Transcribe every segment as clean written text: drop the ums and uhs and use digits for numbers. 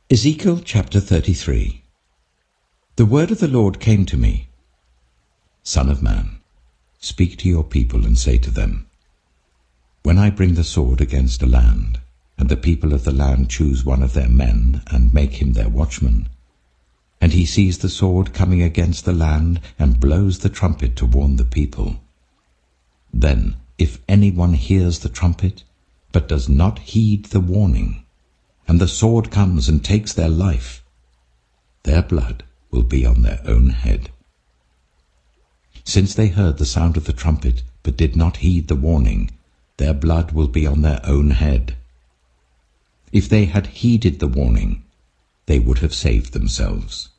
Ezekiel chapter 33. The word of the Lord came to me. Son of man, speak to your people and say to them, when I bring the sword against a land, and the people of the land choose one of their men and make him their watchman, and he sees the sword coming against the land and blows the trumpet to warn the people, then if anyone hears the trumpet but does not heed the warning, and the sword comes and takes their life, their blood will be on their own head. Since they heard the sound of the trumpet, but did not heed the warning, their blood will be on their own head. If they had heeded the warning, they would have saved themselves.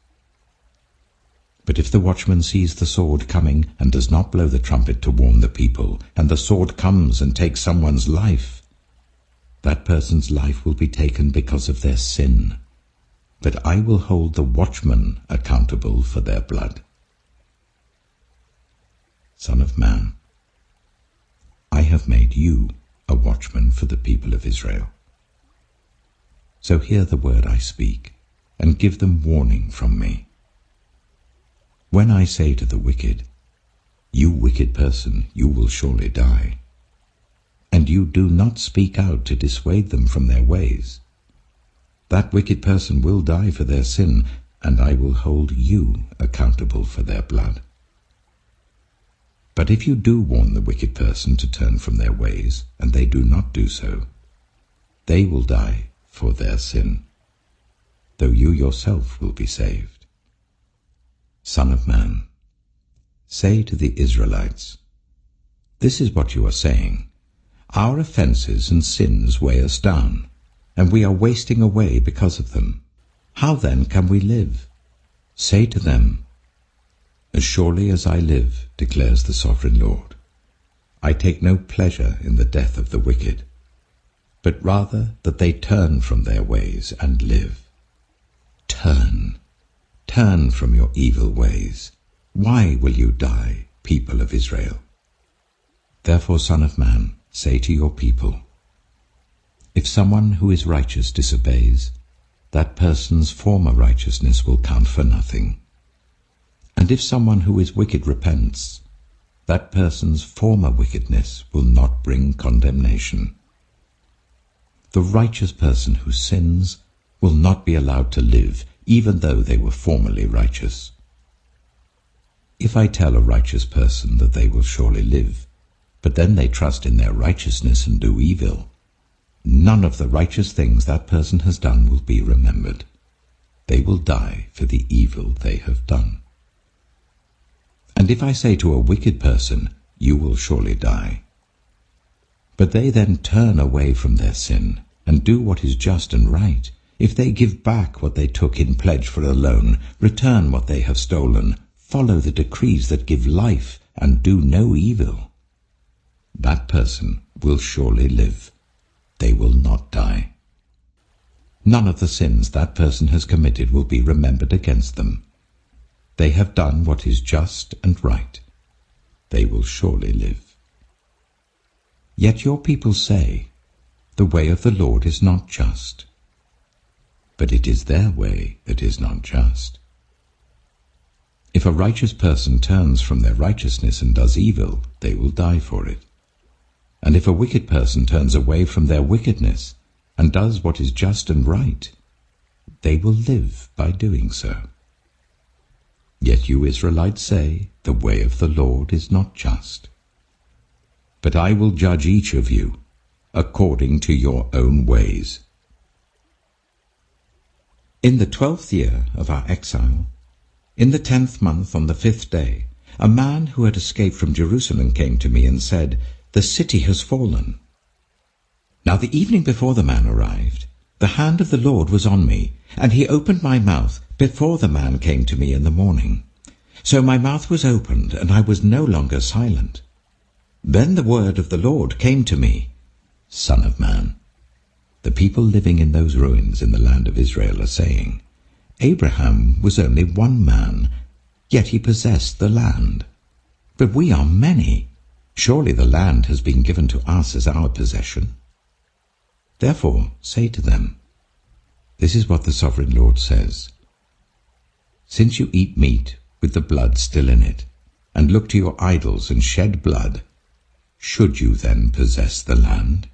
But if the watchman sees the sword coming and does not blow the trumpet to warn the people, and the sword comes and takes someone's life, that person's life will be taken because of their sin, but I will hold the watchman accountable for their blood. Son of man, I have made you a watchman for the people of Israel. So hear the word I speak, and give them warning from me. When I say to the wicked, you wicked person, you will surely die, and you do not speak out to dissuade them from their ways, that wicked person will die for their sin, and I will hold you accountable for their blood. But if you do warn the wicked person to turn from their ways, and they do not do so, they will die for their sin, though you yourself will be saved. Son of man, say to the Israelites, this is what you are saying. Our offenses and sins weigh us down, and we are wasting away because of them. How then can we live? Say to them, as surely as I live, declares the sovereign Lord, I take no pleasure in the death of the wicked, but rather that they turn from their ways and live. Turn from your evil ways. Why will you die, people of Israel? Therefore, Son of man, say to your people, if someone who is righteous disobeys, that person's former righteousness will count for nothing. And if someone who is wicked repents, that person's former wickedness will not bring condemnation. The righteous person who sins will not be allowed to live, even though they were formerly righteous. If I tell a righteous person that they will surely live, but then they trust in their righteousness and do evil, none of the righteous things that person has done will be remembered. They will die for the evil they have done. And if I say to a wicked person, you will surely die, but they then turn away from their sin and do what is just and right, if they give back what they took in pledge for a loan, return what they have stolen, follow the decrees that give life, and do no evil, that person will surely live. They will not die. None of the sins that person has committed will be remembered against them. They have done what is just and right. They will surely live. Yet your people say, the way of the Lord is not just. But it is their way that is not just. If a righteous person turns from their righteousness and does evil, they will die for it. And if a wicked person turns away from their wickedness and does what is just and right, they will live by doing so. Yet you Israelites say, the way of the Lord is not just. But I will judge each of you according to your own ways. In the 12th year of our exile, in the 10th month on the 5th day, a man who had escaped from Jerusalem came to me and said, the city has fallen. Now the evening before the man arrived, the hand of the Lord was on me, and he opened my mouth before the man came to me in the morning. So my mouth was opened, and I was no longer silent. Then the word of the Lord came to me, Son of man, the people living in those ruins in the land of Israel are saying, Abraham was only one man, yet he possessed the land. But we are many. Surely the land has been given to us as our possession. Therefore say to them, This is what the Sovereign Lord says. Since you eat meat with the blood still in it, and look to your idols and shed blood, should you then possess the land?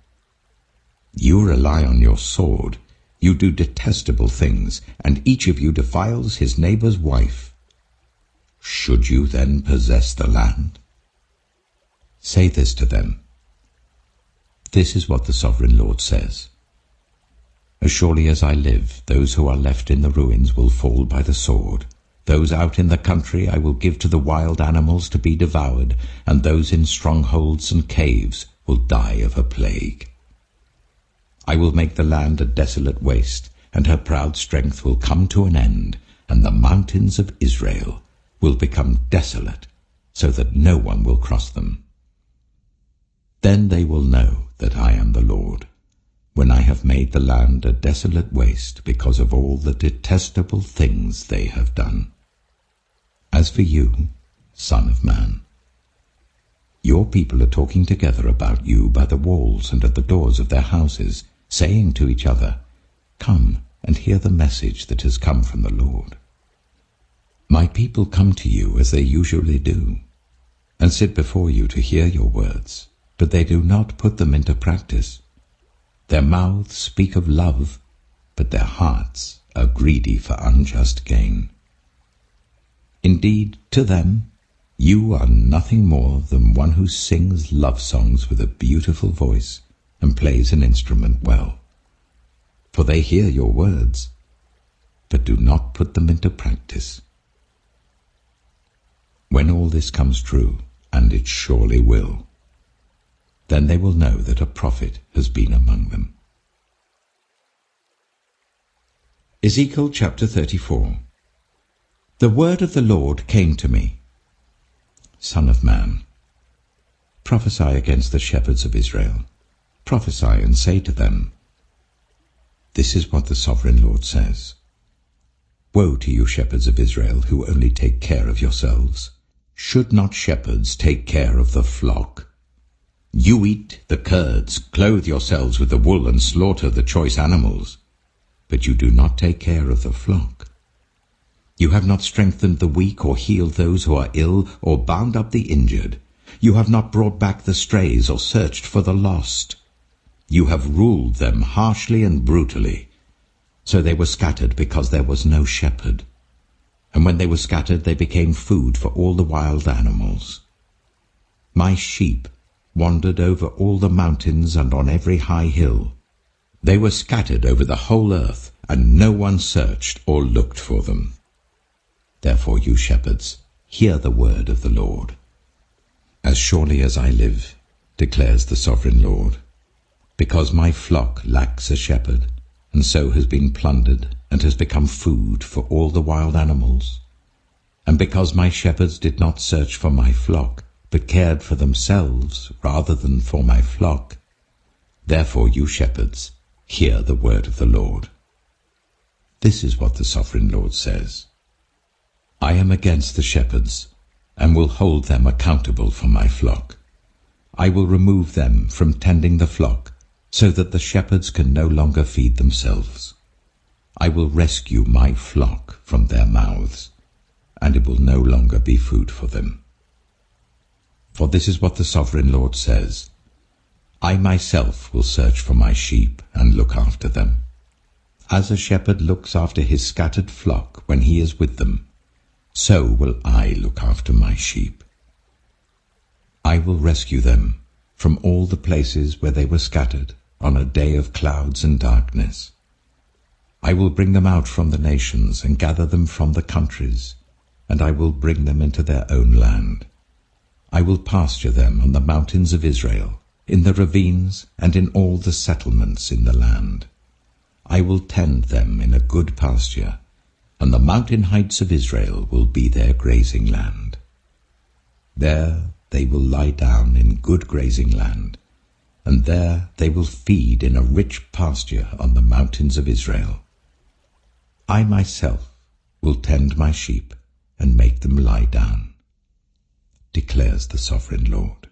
You rely on your sword, you do detestable things, and each of you defiles his neighbor's wife. Should you then possess the land? Say this to them. This is what the Sovereign Lord says. As surely as I live, those who are left in the ruins will fall by the sword. Those out in the country I will give to the wild animals to be devoured, and those in strongholds and caves will die of a plague. I will make the land a desolate waste, and her proud strength will come to an end, and the mountains of Israel will become desolate, so that no one will cross them. Then they will know that I am the Lord, when I have made the land a desolate waste because of all the detestable things they have done. As for you, Son of Man, your people are talking together about you by the walls and at the doors of their houses, saying to each other, "Come and hear the message that has come from the Lord." My people come to you as they usually do, and sit before you to hear your words, but they do not put them into practice. Their mouths speak of love, but their hearts are greedy for unjust gain. Indeed, to them, you are nothing more than one who sings love songs with a beautiful voice and plays an instrument well. For they hear your words, but do not put them into practice. When all this comes true, and it surely will, then they will know that a prophet has been among them. Ezekiel chapter 34. The word of the Lord came to me. Son of man, prophesy against the shepherds of Israel. Prophesy and say to them, this is what the Sovereign Lord says. Woe to you, shepherds of Israel, who only take care of yourselves. Should not shepherds take care of the flock? You eat the curds, clothe yourselves with the wool, and slaughter the choice animals, but you do not take care of the flock. You have not strengthened the weak, or healed those who are ill, or bound up the injured. You have not brought back the strays, or searched for the lost. You have ruled them harshly and brutally. So they were scattered because there was no shepherd. And when they were scattered, they became food for all the wild animals. My sheep wandered over all the mountains and on every high hill. They were scattered over the whole earth, and no one searched or looked for them. Therefore, you shepherds, hear the word of the Lord. As surely as I live, declares the Sovereign Lord, because my flock lacks a shepherd, and so has been plundered and has become food for all the wild animals, and because my shepherds did not search for my flock, but cared for themselves rather than for my flock, therefore you shepherds, hear the word of the Lord. This is what the Sovereign Lord says. I am against the shepherds, and will hold them accountable for my flock. I will remove them from tending the flock, so that the shepherds can no longer feed themselves. I will rescue my flock from their mouths, and it will no longer be food for them. For this is what the Sovereign Lord says. I myself will search for my sheep and look after them. As a shepherd looks after his scattered flock when he is with them, so will I look after my sheep. I will rescue them from all the places where they were scattered on a day of clouds and darkness. I will bring them out from the nations and gather them from the countries, and I will bring them into their own land. I will pasture them on the mountains of Israel, in the ravines and in all the settlements in the land. I will tend them in a good pasture, and the mountain heights of Israel will be their grazing land. There they will lie down in good grazing land, and there they will feed in a rich pasture on the mountains of Israel. I myself will tend my sheep and make them lie down, declares the Sovereign Lord.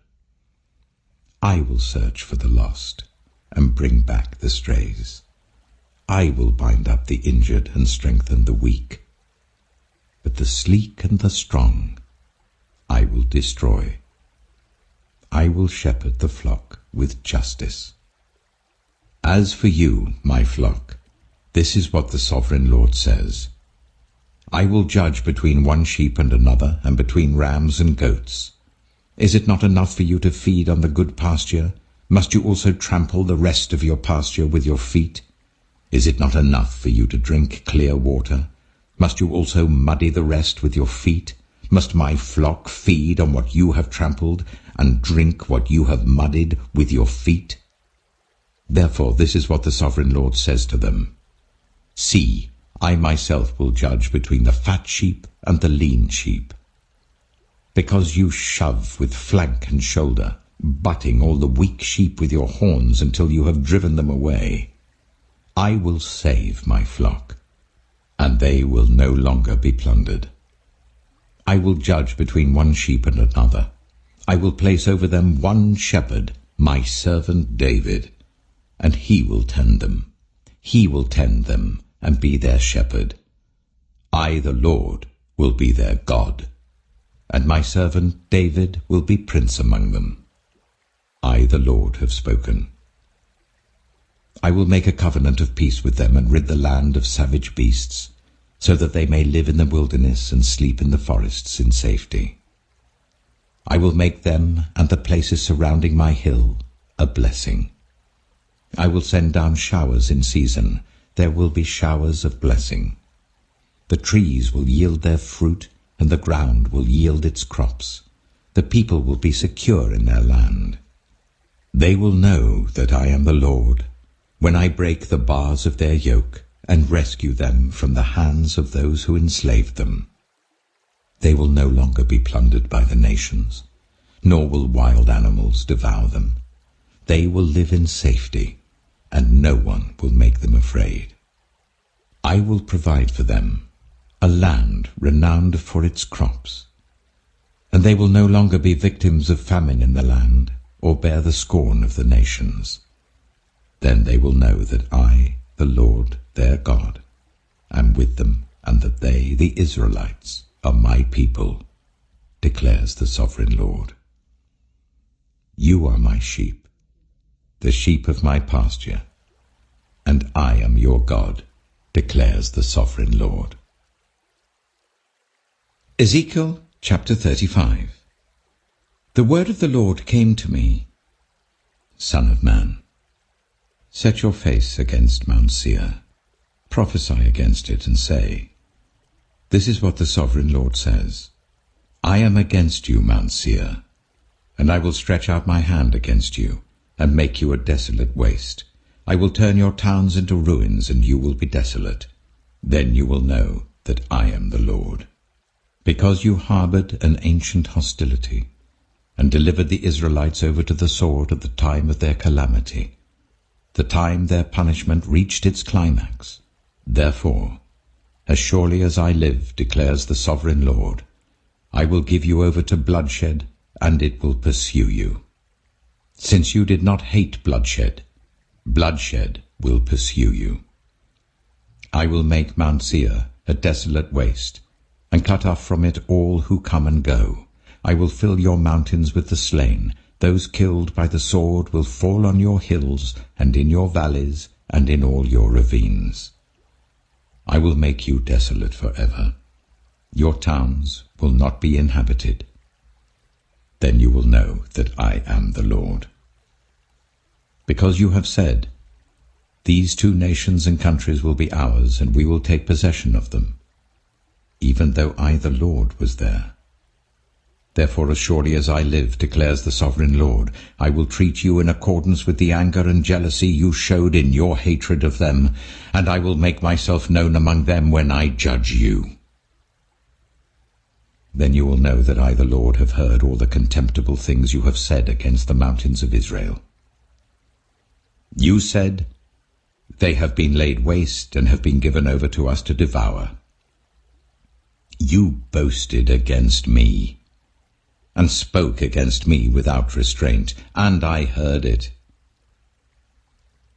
I will search for the lost and bring back the strays. I will bind up the injured and strengthen the weak. But the sleek and the strong I will destroy. I will shepherd the flock with justice. As for you, my flock, this is what the Sovereign Lord says. I will judge between one sheep and another, and between rams and goats. Is it not enough for you to feed on the good pasture? Must you also trample the rest of your pasture with your feet? Is it not enough for you to drink clear water? Must you also muddy the rest with your feet? Must my flock feed on what you have trampled, and drink what you have muddied with your feet? Therefore this is what the Sovereign Lord says to them. See, I myself will judge between the fat sheep and the lean sheep. Because you shove with flank and shoulder, butting all the weak sheep with your horns until you have driven them away, I will save my flock, and they will no longer be plundered. I will judge between one sheep and another. I will place over them one shepherd, my servant David, and he will tend them. He will tend them and be their shepherd. I, the Lord, will be their God, and my servant David will be prince among them. I, the Lord, have spoken. I will make a covenant of peace with them and rid the land of savage beasts, so that they may live in the wilderness and sleep in the forests in safety. I will make them and the places surrounding my hill a blessing. I will send down showers in season. There will be showers of blessing. The trees will yield their fruit, and the ground will yield its crops. The people will be secure in their land. They will know that I am the Lord, when I break the bars of their yoke and rescue them from the hands of those who enslaved them. They will no longer be plundered by the nations, nor will wild animals devour them. They will live in safety, and no one will make them afraid. I will provide for them a land renowned for its crops, and they will no longer be victims of famine in the land, or bear the scorn of the nations. Then they will know that I, the Lord, their God, am with them, and that they, the Israelites, are my people, declares the Sovereign Lord. You are my sheep, the sheep of my pasture, and I am your God, declares the Sovereign Lord. Ezekiel chapter 35. The word of the Lord came to me, Son of man, set your face against Mount Seir, prophesy against it, and say, This is what the Sovereign Lord says, I am against you, Mount Seir, and I will stretch out my hand against you, and make you a desolate waste. I will turn your towns into ruins, and you will be desolate. Then you will know that I am the Lord. Because you harbored an ancient hostility, and delivered the Israelites over to the sword at the time of their calamity, the time their punishment reached its climax. Therefore, as surely as I live, declares the Sovereign Lord, I will give you over to bloodshed, and it will pursue you. Since you did not hate bloodshed, bloodshed will pursue you. I will make Mount Seir a desolate waste, and cut off from it all who come and go. I will fill your mountains with the slain. Those killed by the sword will fall on your hills, and in your valleys, and in all your ravines. I will make you desolate forever. Your towns will not be inhabited. Then you will know that I am the Lord. Because you have said, These 2 nations and countries will be ours, and we will take possession of them, even though I, the Lord, was there. Therefore, as surely as I live, declares the Sovereign Lord, I will treat you in accordance with the anger and jealousy you showed in your hatred of them, and I will make myself known among them when I judge you. Then you will know that I, the Lord, have heard all the contemptible things you have said against the mountains of Israel. You said, They have been laid waste and have been given over to us to devour. You boasted against me, and spoke against me without restraint, and I heard it.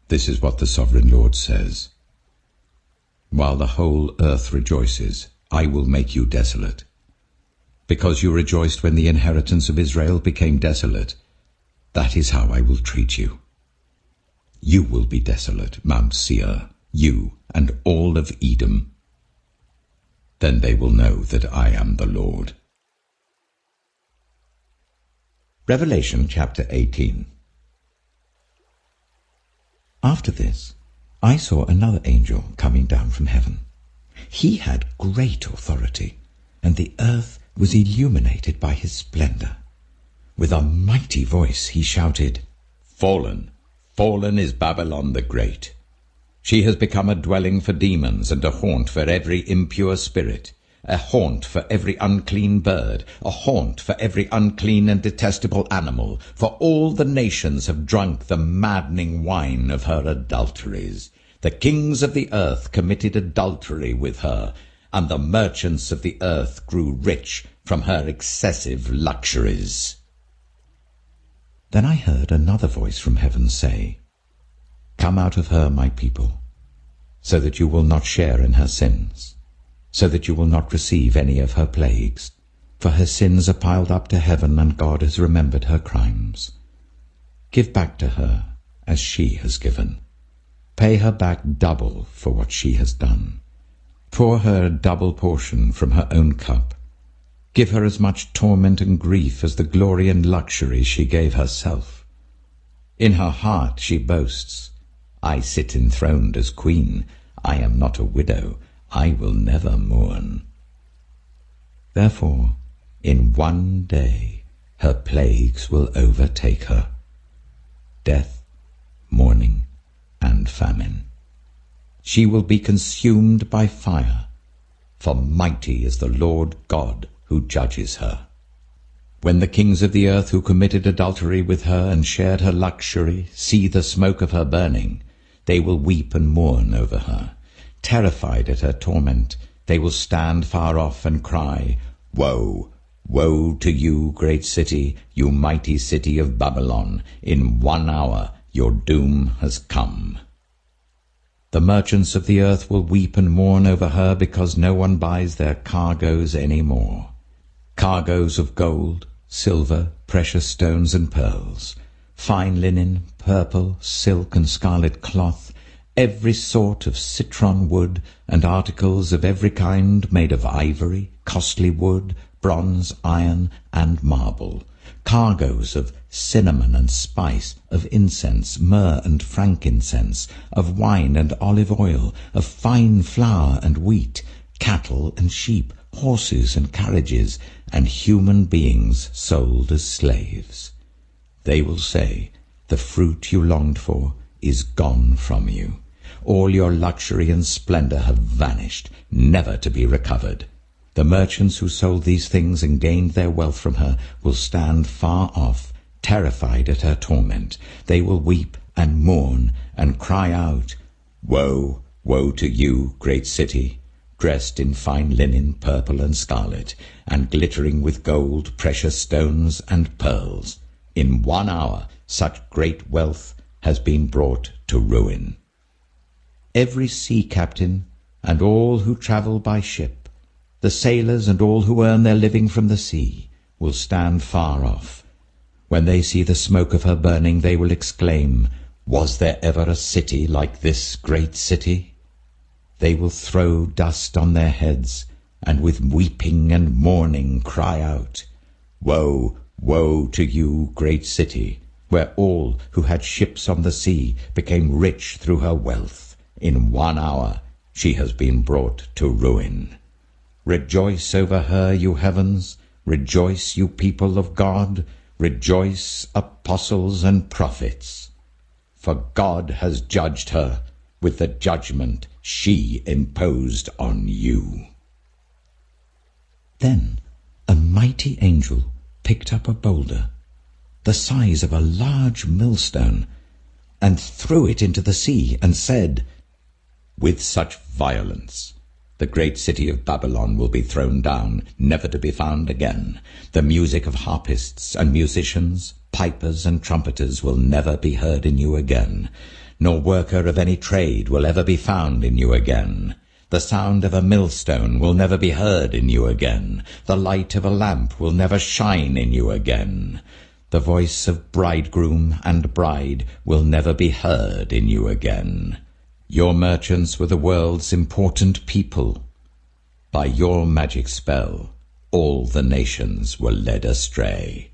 This is what the Sovereign Lord says. While the whole earth rejoices, I will make you desolate. Because you rejoiced when the inheritance of Israel became desolate, that is how I will treat you. You will be desolate, Mount Seir, you and all of Edom. Then they will know that I am the Lord. Revelation chapter 18. After this, I saw another angel coming down from heaven. He had great authority, and the earth was illuminated by his splendor. With a mighty voice he shouted, "Fallen, fallen is Babylon the Great. She has become a dwelling for demons and a haunt for every impure spirit, a haunt for every unclean bird, a haunt for every unclean and detestable animal, for all the nations have drunk the maddening wine of her adulteries. The kings of the earth committed adultery with her, and the merchants of the earth grew rich from her excessive luxuries." Then I heard another voice from heaven say, "Come out of her, my people, so that you will not share in her sins, so that you will not receive any of her plagues, for her sins are piled up to heaven, and God has remembered her crimes. Give back to her as she has given. Pay her back double for what she has done. Pour her a double portion from her own cup. Give her as much torment and grief as the glory and luxury she gave herself. In her heart she boasts, 'I sit enthroned as queen. I am not a widow. I will never mourn.' Therefore, in one day her plagues will overtake her: death, mourning, and famine. She will be consumed by fire, for mighty is the Lord God who judges her. When the kings of the earth who committed adultery with her and shared her luxury see the smoke of her burning, they will weep and mourn over her. Terrified at her torment, they will stand far off and cry, 'Woe, woe to you, great city, you mighty city of Babylon! In 1 hour your doom has come.' The merchants of the earth will weep and mourn over her because no one buys their cargoes any more. Cargoes of gold, silver, precious stones and pearls, fine linen, purple, silk and scarlet cloth, every sort of citron wood, and articles of every kind made of ivory, costly wood, bronze, iron, and marble, cargoes of cinnamon and spice, of incense, myrrh and frankincense, of wine and olive oil, of fine flour and wheat, cattle and sheep, horses and carriages, and human beings sold as slaves. They will say, 'The fruit you longed for is gone from you. All your luxury and splendor have vanished, never to be recovered.' The merchants who sold these things and gained their wealth from her will stand far off, terrified at her torment. They will weep and mourn and cry out, 'Woe, woe to you, great city, dressed in fine linen, purple and scarlet, and glittering with gold, precious stones and pearls. In 1 hour such great wealth has been brought to ruin.' Every sea captain and all who travel by ship, the sailors and all who earn their living from the sea, will stand far off. When they see the smoke of her burning, they will exclaim, 'Was there ever a city like this great city?' They will throw dust on their heads, and with weeping and mourning cry out, 'Woe, woe to you, great city, where all who had ships on the sea became rich through her wealth. In 1 hour she has been brought to ruin. Rejoice over her, you heavens. Rejoice, you people of God. Rejoice, apostles and prophets. For God has judged her with the judgment she imposed on you." Then a mighty angel picked up a boulder, the size of a large millstone, and threw it into the sea, and said, "With such violence the great city of Babylon will be thrown down, never to be found again. The music of harpists and musicians, pipers and trumpeters will never be heard in you again, nor worker of any trade will ever be found in you again. The sound of a millstone will never be heard in you again. The light of a lamp will never shine in you again. The voice of bridegroom and bride will never be heard in you again. Your merchants were the world's important people. By your magic spell, all the nations were led astray.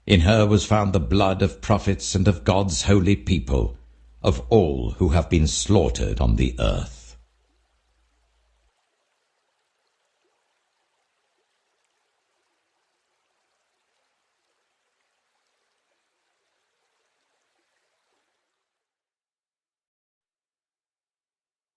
In her was found the blood of prophets and of God's holy people, of all who have been slaughtered on the earth.